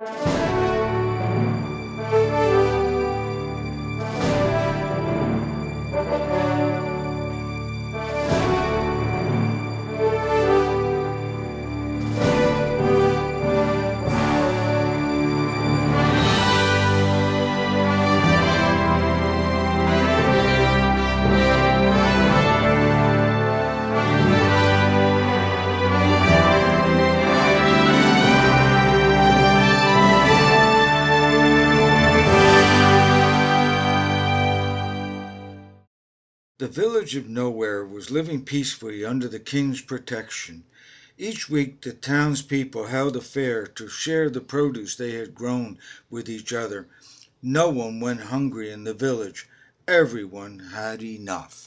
The village of Nowhere was living peacefully under the king's protection. Each week the townspeople held a fair to share the produce they had grown with each other. No one went hungry in the village. Everyone had enough.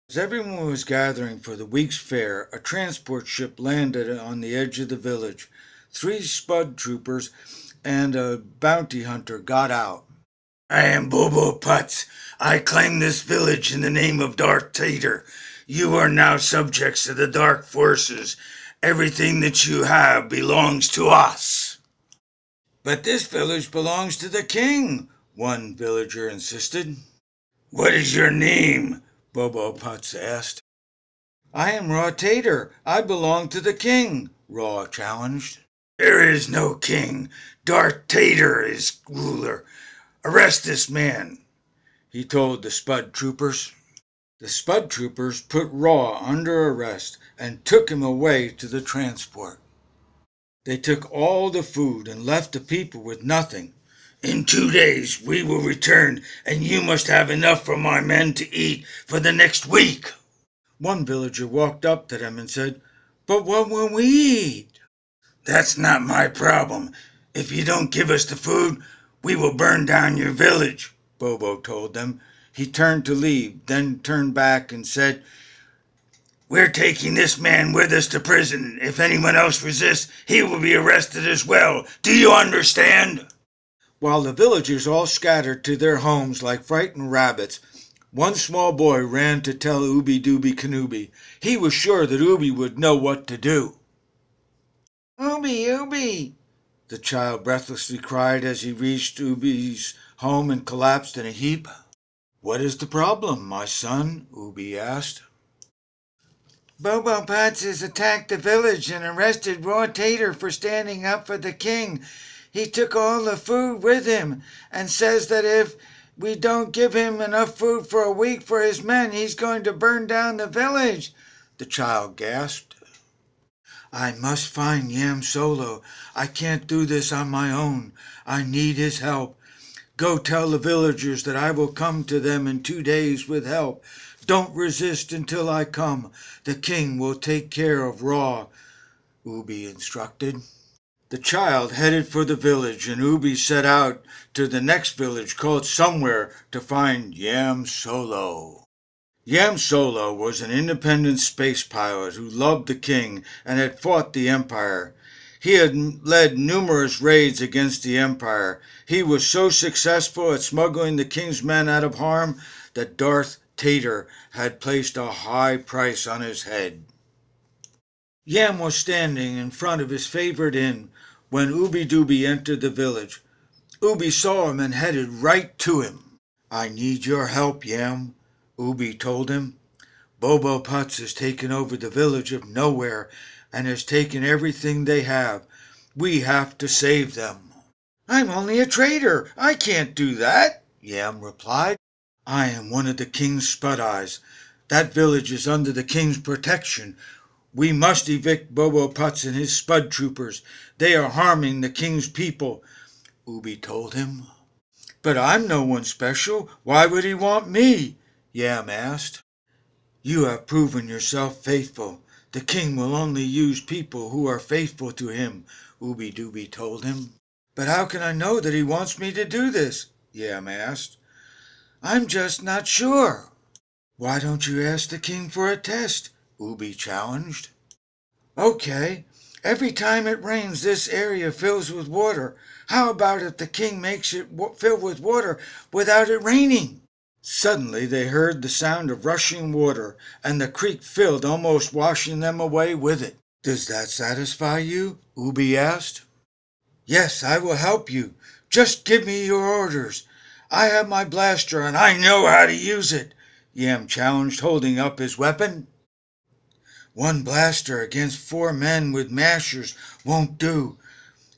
As everyone was gathering for the week's fair, a transport ship landed on the edge of the village. 3 Spud Troopers and a bounty hunter got out. "I am Bobo Putts. I claim this village in the name of Darth Tater. You are now subjects of the dark forces. Everything that you have belongs to us." "But this village belongs to the king," one villager insisted. "What is your name?" Bobo Putts asked. "I am Raw Tater. I belong to the king," Raw challenged. "There is no king. Darth Tater is ruler. Arrest this man," he told the Spud Troopers. The Spud Troopers put Raw under arrest and took him away to the transport. They took all the food and left the people with nothing. "In 2 days we will return, and you must have enough for my men to eat for the next week." One villager walked up to them and said, "But what will we eat?" "That's not my problem. If you don't give us the food, we will burn down your village," Bobo told them. He turned to leave, then turned back and said, "We're taking this man with us to prison. If anyone else resists, he will be arrested as well. Do you understand?" While the villagers all scattered to their homes like frightened rabbits, one small boy ran to tell Ooby Dooby Canooby. He was sure that Ooby would know what to do. "Ooby, Ooby!" the child breathlessly cried as he reached Ooby's home and collapsed in a heap. "What is the problem, my son?" Ooby asked. "Bobo Putts has attacked the village and arrested Raw Tater for standing up for the king. He took all the food with him and says that if we don't give him enough food for a week for his men, he's going to burn down the village," the child gasped. "I must find Yam Solo. I can't do this on my own. I need his help. Go tell the villagers that I will come to them in 2 days with help. Don't resist until I come. The king will take care of Raw," Ooby instructed. The child headed for the village, and Ooby set out to the next village called Somewhere to find Yam Solo. Yam Solo was an independent space pilot who loved the king and had fought the Empire. He had led numerous raids against the Empire. He was so successful at smuggling the king's men out of harm that Darth Tater had placed a high price on his head. Yam was standing in front of his favorite inn when Ooby Dooby entered the village. Ooby saw him and headed right to him. "I need your help, Yam," Ooby told him. "Bobo Putts has taken over the village of Nowhere and has taken everything they have. We have to save them." "I'm only a trader. I can't do that," Yam replied. "I am one of the king's Spud Eyes. That village is under the king's protection. We must evict Bobo Putts and his Spud Troopers. They are harming the king's people," Ooby told him. "But I'm no one special. Why would he want me?" Yam asked. "You have proven yourself faithful. The king will only use people who are faithful to him," Ooby Dooby told him. "But how can I know that he wants me to do this?" Yam asked. "I'm just not sure." "Why don't you ask the king for a test?" Ooby challenged. "Okay. Every time it rains, this area fills with water. How about if the king makes it fill with water without it raining?" Suddenly they heard the sound of rushing water, and the creek filled, almost washing them away with it. "Does that satisfy you?" Ooby asked. Yes, I will help you. Just give me your orders. I have my blaster and I know how to use it, Yam challenged, holding up his weapon. One blaster against 4 men with mashers won't do.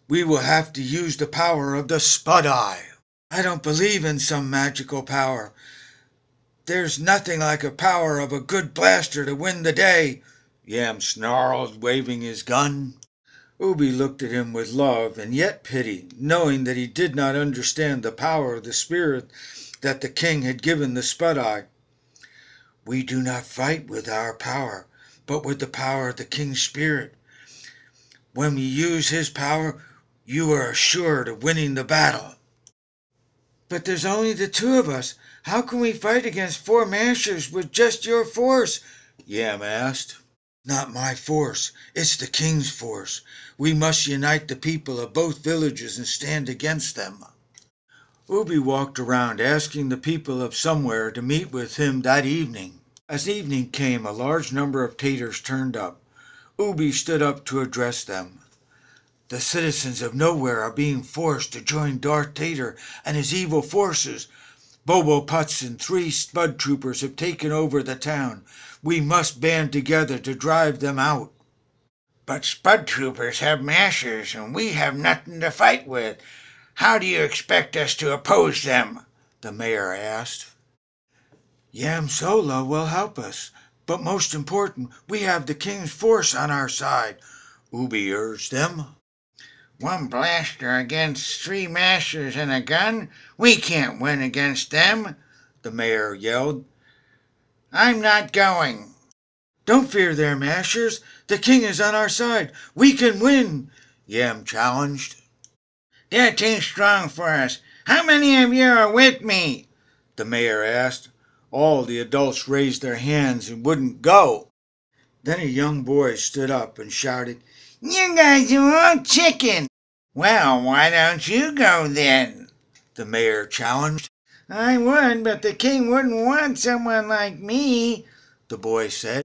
We will have to use the power of the Spud Eye. I don't believe in some magical power. There's nothing like the power of a good blaster to win the day, Yam snarled, waving his gun. Ubi looked at him with love and yet pity, knowing that he did not understand the power of the spirit that the king had given the Spud Eye. We do not fight with our power, but with the power of the king's spirit. When we use his power, you are assured of winning the battle. But there's only the 2 of us. How can we fight against 4 mashers with just your force? Yam asked. Not my force. It's the king's force. We must unite the people of both villages and stand against them. Ubi walked around asking the people of somewhere to meet with him that evening. As evening came, a large number of taters turned up. Ubi stood up to address them. The citizens of Nowhere are being forced to join Darth Tater and his evil forces. Bobo Putts and 3 Spud Troopers have taken over the town. We must band together to drive them out. But Spud Troopers have mashers and we have nothing to fight with. How do you expect us to oppose them? The mayor asked. Yam Sola will help us, but most important, we have the king's force on our side, Ubi urged them. 1 blaster against 3 mashers and a gun? We can't win against them, the mayor yelled. I'm not going. Don't fear their mashers. The king is on our side. We can win, Yam challenged. They're too strong for us. How many of you are with me? The mayor asked. All the adults raised their hands and wouldn't go. Then a young boy stood up and shouted, You guys are all chicken. Well, why don't you go then? The mayor challenged. I would, but the king wouldn't want someone like me, the boy said.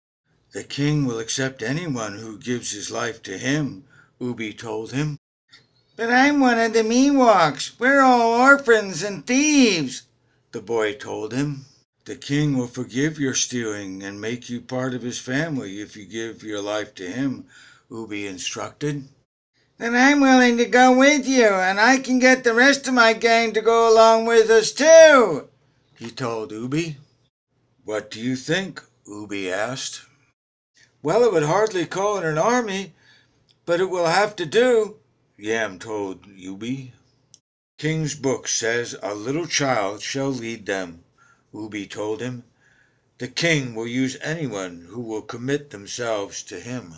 The king will accept anyone who gives his life to him, Ubi told him. But I'm one of the Miwoks. We're all orphans and thieves, the boy told him. The king will forgive your stealing and make you part of his family if you give your life to him, Ubi instructed. Then I'm willing to go with you, and I can get the rest of my gang to go along with us too, he told Ubi. What do you think? Ubi asked. Well, it would hardly call it an army, but it will have to do, Yam told Ubi. King's book says a little child shall lead them, Ubi told him. The king will use anyone who will commit themselves to him.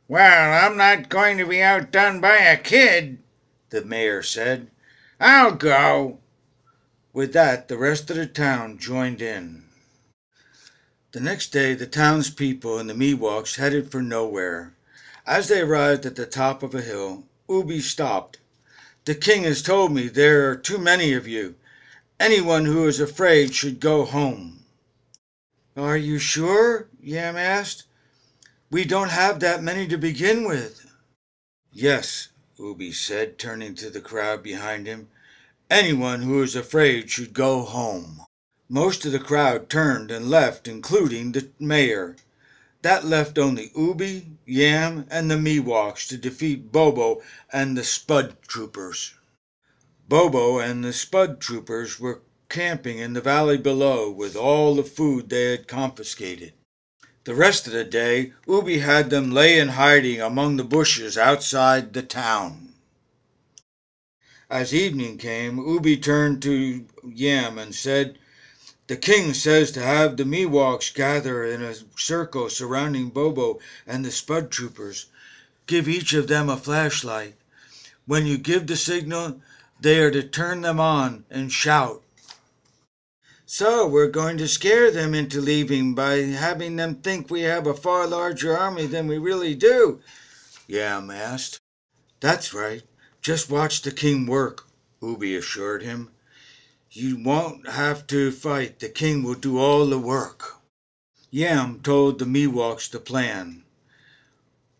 Well, I'm not going to be outdone by a kid, the mayor said. I'll go. With that, the rest of the town joined in. The next day, the townspeople and the Miwoks headed for Nowhere. As they arrived at the top of a hill, Ubi stopped. The king has told me there are too many of you. Anyone who is afraid should go home. Are you sure? Yam asked. We don't have that many to begin with. Yes, Ubi said, turning to the crowd behind him. Anyone who is afraid should go home. Most of the crowd turned and left, including the mayor. That left only Ubi, Yam, and the Miwoks to defeat Bobo and the Spud Troopers. Bobo and the Spud Troopers were camping in the valley below with all the food they had confiscated. The rest of the day, Ubi had them lay in hiding among the bushes outside the town. As evening came, Ubi turned to Yam and said, The king says to have the Miwoks gather in a circle surrounding Bobo and the Spud Troopers. Give each of them a flashlight. When you give the signal, they are to turn them on and shout. So we're going to scare them into leaving by having them think we have a far larger army than we really do, Yam asked. That's right. Just watch the king work, Ubi assured him. You won't have to fight. The king will do all the work. Yam told the Miwoks the plan.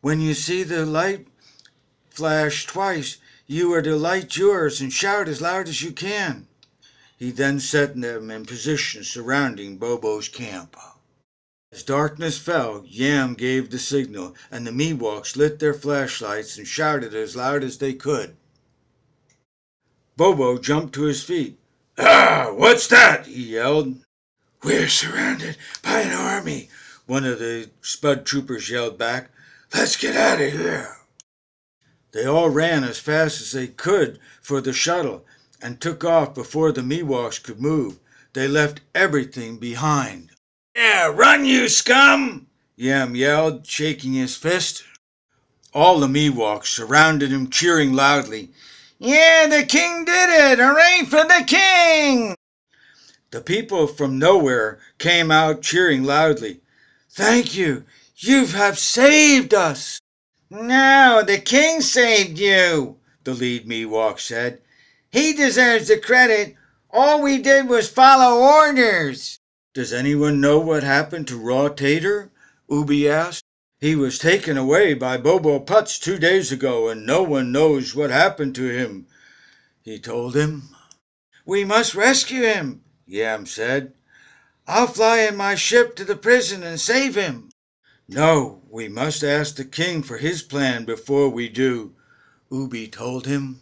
When you see the light flash twice, You are to light yours and shout as loud as you can." He then set them in position surrounding Bobo's camp. As darkness fell, Yam gave the signal, and the Miwoks lit their flashlights and shouted as loud as they could. Bobo jumped to his feet. "Ah, what's that?" he yelled. "We're surrounded by an army," one of the Spud Troopers yelled back. "Let's get out of here." They all ran as fast as they could for the shuttle and took off before the Miwoks could move. They left everything behind. "Yeah, run, you scum!" Yam yelled, shaking his fist. All the Miwoks surrounded him, cheering loudly. "Yeah, the king did it! Hooray for the king!" The people from nowhere came out cheering loudly. "Thank you! You have saved us!" "No, the king saved you," the lead Miwok said. "He deserves the credit. All we did was follow orders." "Does anyone know what happened to Raw Tater?" Ubi asked. "He was taken away by Bobo Putts 2 days ago, and no one knows what happened to him," he told him. "We must rescue him," Yam said. "I'll fly in my ship to the prison and save him." "No, we must ask the king for his plan before we do," Ubi told him.